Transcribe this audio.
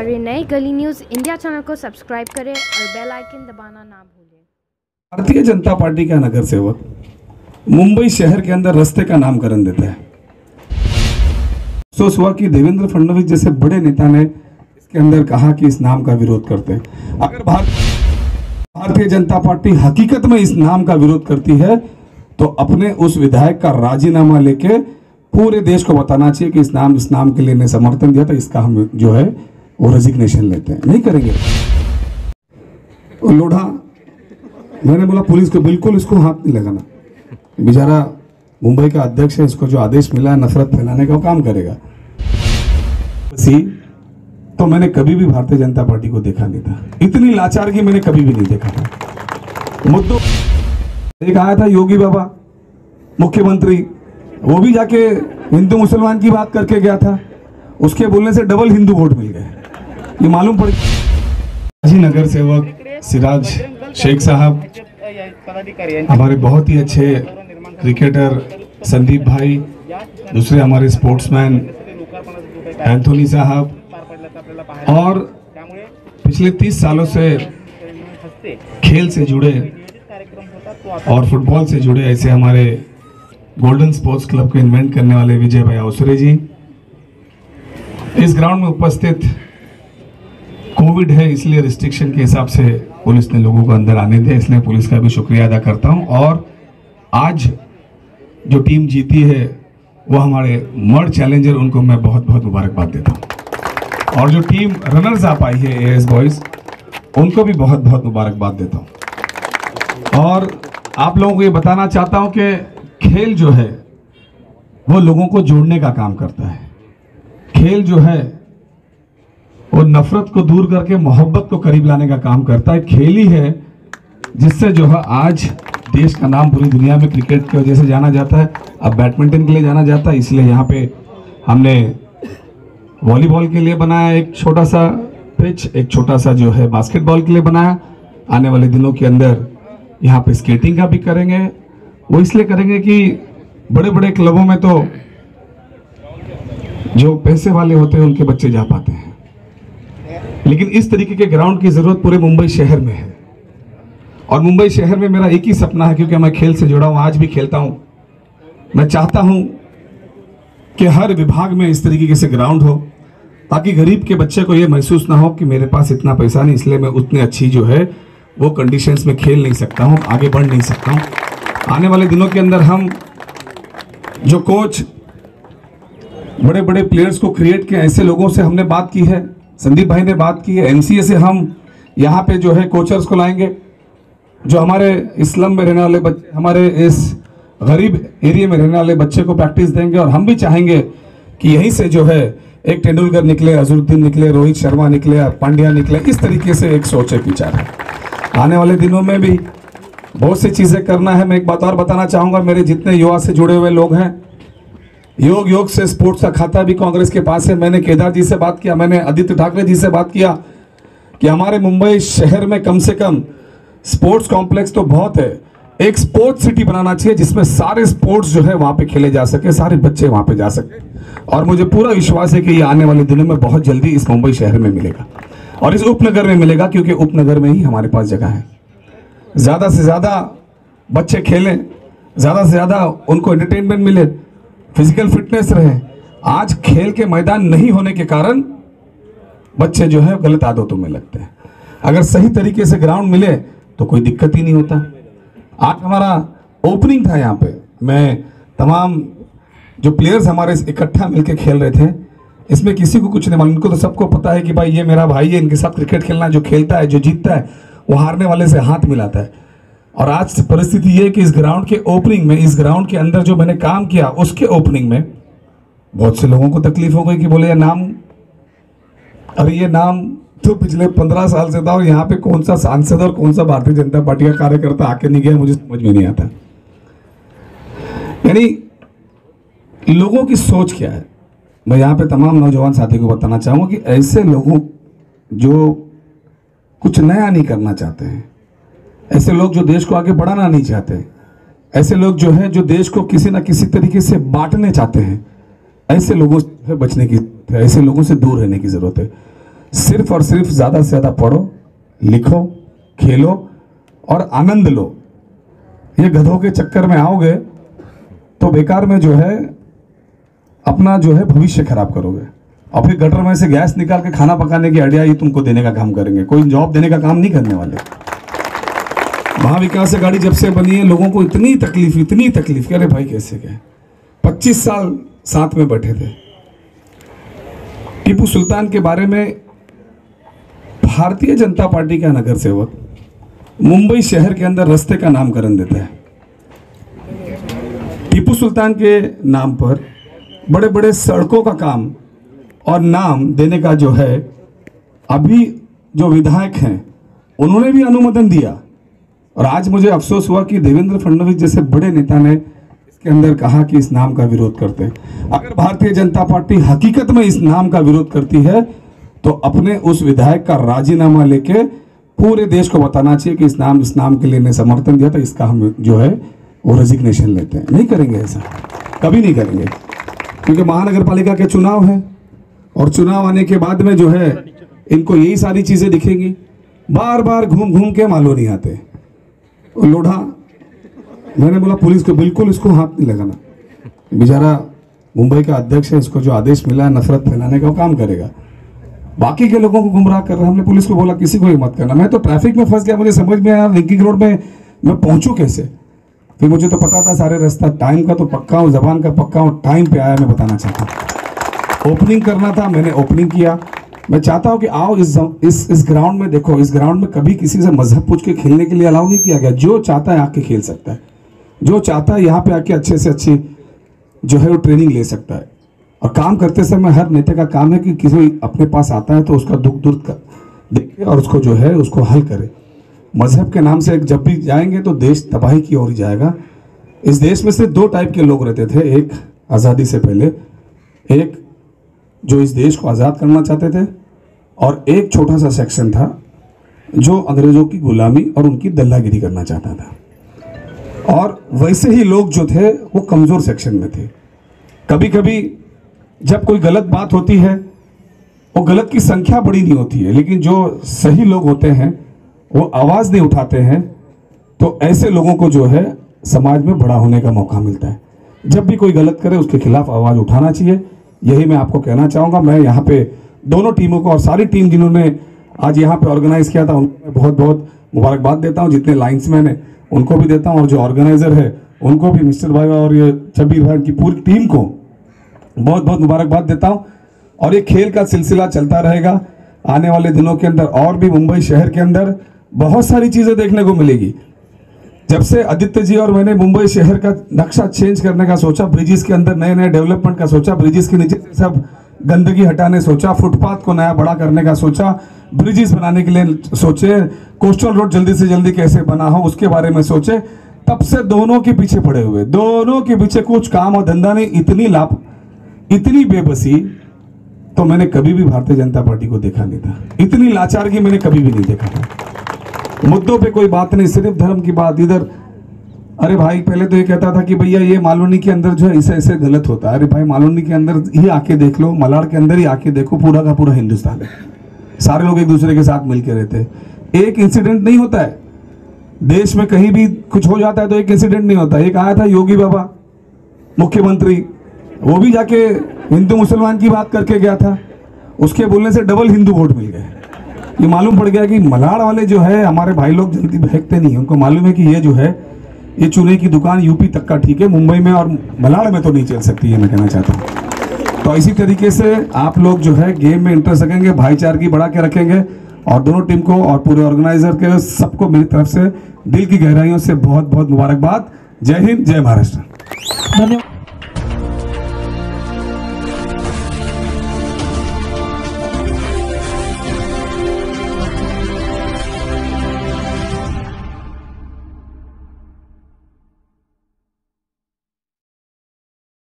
रहे नए गली न्यूज़ इंडिया चैनल को सब्सक्राइब करें और बेल आइकन दबाना ना भूलें। भारतीय जनता पार्टी का नगर सेवक मुंबई शहर के अंदर रास्ते का नामकरण देता है। अफसोस हुआ कि देवेंद्र फडणवीस जैसे बड़े नेता ने इसके अंदर कहा कि इस नाम का विरोध करते हैं। अगर भारतीय जनता पार्टी हकीकत में इस नाम का विरोध करती है तो अपने उस विधायक का राजीनामा लेके पूरे देश को बताना चाहिए कि इस नाम के लिए ने समर्थन दिया था, इसका हम जो है वो रेजिग्नेशन लेते हैं। नहीं करेंगे। लोढ़ा, मैंने बोला पुलिस को बिल्कुल इसको हाथ नहीं लगाना, बेचारा मुंबई का अध्यक्ष है, इसको जो आदेश मिला है नफरत फैलाने का वो काम करेगा। तो मैंने कभी भी भारतीय जनता पार्टी को देखा नहीं था, इतनी लाचारगी मैंने कभी भी नहीं देखा था। मुद्दों एक आया था योगी बाबा मुख्यमंत्री, वो भी जाके हिंदू मुसलमान की बात करके गया था, उसके बोलने से डबल हिंदू वोट मिल गए, ये मालूम पड़ गया। नगर सेवक सिराज शेख साहब, हमारे बहुत ही अच्छे क्रिकेटर संदीप भाई, दूसरे हमारे स्पोर्ट्समैन एंथोनी साहब, और पिछले 30 सालों से खेल से जुड़े और फुटबॉल से जुड़े ऐसे हमारे गोल्डन स्पोर्ट्स क्लब को इन्वेंट करने वाले विजय भाई अवसरे जी इस ग्राउंड में उपस्थित। कोविड है इसलिए रिस्ट्रिक्शन के हिसाब से पुलिस ने लोगों को अंदर आने दिया, इसलिए पुलिस का भी शुक्रिया अदा करता हूं। और आज जो टीम जीती है वो हमारे मर्ड चैलेंजर, उनको मैं बहुत बहुत मुबारकबाद देता हूं। और जो टीम रनर्स अप आई है एएस बॉयज, उनको भी बहुत बहुत मुबारकबाद देता हूं। और आप लोगों को ये बताना चाहता हूं कि खेल जो है वो लोगों को जोड़ने का काम करता है। खेल जो है वो नफरत को दूर करके मोहब्बत को करीब लाने का काम करता है। खेल ही है जिससे जो है आज देश का नाम पूरी दुनिया में क्रिकेट की वजह से जाना जाता है, अब बैडमिंटन के लिए जाना जाता है। इसलिए यहाँ पे हमने वॉलीबॉल के लिए बनाया एक छोटा सा पिच, एक छोटा सा जो है बास्केटबॉल के लिए बनाया। आने वाले दिनों के अंदर यहाँ पे स्केटिंग का भी करेंगे। वो इसलिए करेंगे कि बड़े बड़े क्लबों में तो जो पैसे वाले होते हैं उनके बच्चे जा पाते हैं, लेकिन इस तरीके के ग्राउंड की जरूरत पूरे मुंबई शहर में है। और मुंबई शहर में मेरा एक ही सपना है, क्योंकि मैं खेल से जुड़ा हूं, आज भी खेलता हूं। मैं चाहता हूं कि हर विभाग में इस तरीके से ग्राउंड हो, ताकि गरीब के बच्चे को यह महसूस ना हो कि मेरे पास इतना पैसा नहीं, इसलिए मैं उतनी अच्छी जो है वो कंडीशंस में खेल नहीं सकता हूं, आगे बढ़ नहीं सकता हूं। आने वाले दिनों के अंदर हम जो कोच बड़े बड़े प्लेयर्स को क्रिएट किए, ऐसे लोगों से हमने बात की है, संदीप भाई ने बात की है। एमसीए से हम यहाँ पे जो है कोचर्स को लाएंगे, जो हमारे इस्लाम में रहने वाले बच्चे, हमारे इस गरीब एरिया में रहने वाले बच्चे को प्रैक्टिस देंगे। और हम भी चाहेंगे कि यहीं से जो है एक तेंदुलकर निकले, अजहरुद्दीन निकले, रोहित शर्मा निकले, पांड्या निकले, इस तरीके से एक सोच एक विचार है। आने वाले दिनों में भी बहुत सी चीजें करना है। मैं एक बात और बताना चाहूंगा, मेरे जितने युवा से जुड़े हुए लोग हैं, योग से स्पोर्ट्स का खाता भी कांग्रेस के पास है। मैंने केदार जी से बात किया, मैंने आदित्य ठाकरे जी से बात किया कि हमारे मुंबई शहर में कम से कम स्पोर्ट्स कॉम्प्लेक्स तो बहुत है, एक स्पोर्ट्स सिटी बनाना चाहिए जिसमें सारे स्पोर्ट्स जो है वहां पे खेले जा सके, सारे बच्चे वहां पे जा सके। और मुझे पूरा विश्वास है कि ये आने वाले दिनों में बहुत जल्दी इस मुंबई शहर में मिलेगा और इस उपनगर में मिलेगा, क्योंकि उपनगर में ही हमारे पास जगह है। ज्यादा से ज्यादा बच्चे खेलें, ज्यादा से ज्यादा उनको एंटरटेनमेंट मिले, फिजिकल फिटनेस रहे। आज खेल के मैदान नहीं होने के कारण बच्चे जो है गलत आदतों में लगते हैं। अगर सही तरीके से ग्राउंड मिले तो कोई दिक्कत ही नहीं होता। आज हमारा ओपनिंग था यहाँ पे, मैं तमाम जो प्लेयर्स हमारे इकट्ठा मिलकर खेल रहे थे, इसमें किसी को कुछ नहीं मालूम। इनको तो सबको पता है कि भाई ये मेरा भाई है, इनके साथ क्रिकेट खेलना, जो खेलता है, जो जीतता है, वो हारने वाले से हाथ मिलाता है। और आज परिस्थिति ये है कि इस ग्राउंड के ओपनिंग में, इस ग्राउंड के अंदर जो मैंने काम किया उसके ओपनिंग में बहुत से लोगों को तकलीफ हो गई कि बोले ये नाम, अरे ये नाम तो पिछले 15 साल से था और यहाँ पे कौन सा सांसद और कौन सा भारतीय जनता पार्टी का कार्यकर्ता आके नहीं गया, मुझे समझ में नहीं आता। यानी लोगों की सोच क्या है, मैं यहाँ पे तमाम नौजवान साथी को बताना चाहूंगा कि ऐसे लोगों जो कुछ नया नहीं करना चाहते हैं, ऐसे लोग जो देश को आगे बढ़ाना नहीं चाहते, ऐसे लोग जो है जो देश को किसी ना किसी तरीके से बांटने चाहते हैं, ऐसे लोगों से बचने की, ऐसे लोगों से दूर रहने की जरूरत है। सिर्फ और सिर्फ ज़्यादा से ज़्यादा पढ़ो, लिखो, खेलो और आनंद लो। ये गधों के चक्कर में आओगे तो बेकार में जो है अपना जो है भविष्य खराब करोगे, और फिर गटर में से गैस निकाल के खाना पकाने की आइडिया ये तुमको देने का काम करेंगे, कोई जॉब देने का काम नहीं करने वाले। महाविकास अघाड़ी जब से बनी है लोगों को इतनी तकलीफ, अरे भाई कैसे गए, 25 साल साथ में बैठे थे। टीपू सुल्तान के बारे में भारतीय जनता पार्टी का नगर सेवक मुंबई शहर के अंदर रास्ते का नामकरण देता है। टीपू सुल्तान के नाम पर बड़े बड़े सड़कों का काम और नाम देने का जो है, अभी जो विधायक हैं उन्होंने भी अनुमोदन दिया। और आज मुझे अफसोस हुआ कि देवेंद्र फडणवीस जैसे बड़े नेता ने इसके अंदर कहा कि इस नाम का विरोध करते हैं। अगर भारतीय जनता पार्टी हकीकत में इस नाम का विरोध करती है तो अपने उस विधायक का राजीनामा लेके पूरे देश को बताना चाहिए कि इस नाम के लिए समर्थन दिया था, इसका हम जो है वो रेजिग्नेशन लेते हैं। नहीं करेंगे ऐसा, कभी नहीं करेंगे, क्योंकि महानगर पालिका के चुनाव है और चुनाव आने के बाद में जो है इनको यही सारी चीजें दिखेंगी। बार बार घूम घूम के मालूम नहीं आते। लोढ़ा, मैंने बोला पुलिस को बिल्कुल इसको हाथ नहीं लगाना, बेचारा मुंबई का अध्यक्ष है, इसको जो आदेश मिला है नफरत फैलाने का वो काम करेगा, बाकी के लोगों को गुमराह कर रहा है। हमने पुलिस को बोला किसी को ये मत करना। मैं तो ट्रैफिक में फंस गया, मुझे समझ में आया लिंकिंग रोड में मैं पहुंचूं कैसे। फिर मुझे तो पता था सारे रास्ता, टाइम का तो पक्का हूँ, जबान का पक्का हूँ, टाइम पे आया मैं बताना चाहता हूँ। ओपनिंग करना था, मैंने ओपनिंग किया। मैं चाहता हूँ कि आओ इस ग्राउंड में देखो, इस ग्राउंड में कभी किसी से मजहब पूछ के खेलने के लिए अलाउ नहीं किया गया। जो चाहता है आके खेल सकता है, जो चाहता है यहाँ पे आके अच्छे से अच्छी जो है वो ट्रेनिंग ले सकता है। और काम करते समय हर नेता का काम है कि किसी अपने पास आता है तो उसका दुख दर्द देखे और उसको जो है उसको हल करे। मजहब के नाम से जब भी जाएंगे तो देश तबाही की ओर जाएगा। इस देश में सिर्फ 2 टाइप के लोग रहते थे, एक आज़ादी से पहले, एक जो इस देश को आज़ाद करना चाहते थे, और एक छोटा सा सेक्शन था जो अंग्रेजों की गुलामी और उनकी दल्लागिरी करना चाहता था। और वैसे ही लोग जो थे वो कमज़ोर सेक्शन में थे। कभी कभी जब कोई गलत बात होती है, वो गलत की संख्या बड़ी नहीं होती है, लेकिन जो सही लोग होते हैं वो आवाज़ नहीं उठाते हैं, तो ऐसे लोगों को जो है समाज में बड़ा होने का मौका मिलता है। जब भी कोई गलत करे उसके खिलाफ आवाज़ उठाना चाहिए, यही मैं आपको कहना चाहूँगा। मैं यहाँ पे दोनों टीमों को और सारी टीम जिन्होंने आज यहाँ पे ऑर्गेनाइज किया था उनको मैं बहुत बहुत मुबारकबाद देता हूँ। जितने लाइन्समैन हैं उनको भी देता हूँ, और जो ऑर्गेनाइजर है उनको भी, मिस्टर भाई और ये शब्बीर भाई की पूरी टीम को बहुत बहुत मुबारकबाद देता हूँ। और ये खेल का सिलसिला चलता रहेगा आने वाले दिनों के अंदर, और भी मुंबई शहर के अंदर बहुत सारी चीज़ें देखने को मिलेगी। जब से आदित्य जी और मैंने मुंबई शहर का नक्शा चेंज करने का सोचा, ब्रिजेस के अंदर नए नए डेवलपमेंट का सोचा, ब्रिजेस के नीचे से सब गंदगी हटाने सोचा, फुटपाथ को नया बड़ा करने का सोचा, ब्रिजेस बनाने के लिए सोचे, कोस्टल रोड जल्दी से जल्दी कैसे बना हो उसके बारे में सोचे, तब से दोनों के पीछे पड़े हुए, दोनों के पीछे कुछ काम और धंधा नहीं। इतनी बेबसी तो मैंने कभी भी भारतीय जनता पार्टी को देखा नहीं था, इतनी लाचारगी मैंने कभी भी नहीं देखा था। मुद्दों पे कोई बात नहीं, सिर्फ धर्म की बात। इधर अरे भाई पहले तो ये कहता था कि भैया ये मालवनी के अंदर जो है ऐसे ऐसे गलत होता है। अरे भाई मालवनी के अंदर ही आके देख लो, मलाड़ के अंदर ही आके देखो, पूरा का पूरा हिंदुस्तान है, सारे लोग एक दूसरे के साथ मिलकर रहते हैं। एक इंसिडेंट नहीं होता है देश में, कहीं भी कुछ हो जाता है तो एक इंसिडेंट नहीं होता। एक आया था योगी बाबा मुख्यमंत्री, वो भी जाके हिंदू मुसलमान की बात करके गया था, उसके बोलने से डबल हिंदू वोट मिल गए। ये मालूम पड़ गया कि मलाड़ वाले जो है हमारे भाई लोग जल्दी बहकते नहीं, उनको मालूम है कि ये जो है ये चूने की दुकान यूपी तक का ठीक है, मुंबई में और मलाड़ में तो नहीं चल सकती है, मैं कहना चाहता हूँ। तो इसी तरीके से आप लोग जो है गेम में इंटरेस्ट रखेंगे, भाईचारगी बढ़ा के रखेंगे, और दोनों टीम को और पूरे ऑर्गेनाइजर के सबको मेरी तरफ से दिल की गहराइयों से बहुत बहुत मुबारकबाद। जय हिंद, जय महाराष्ट्र। धन्यवाद।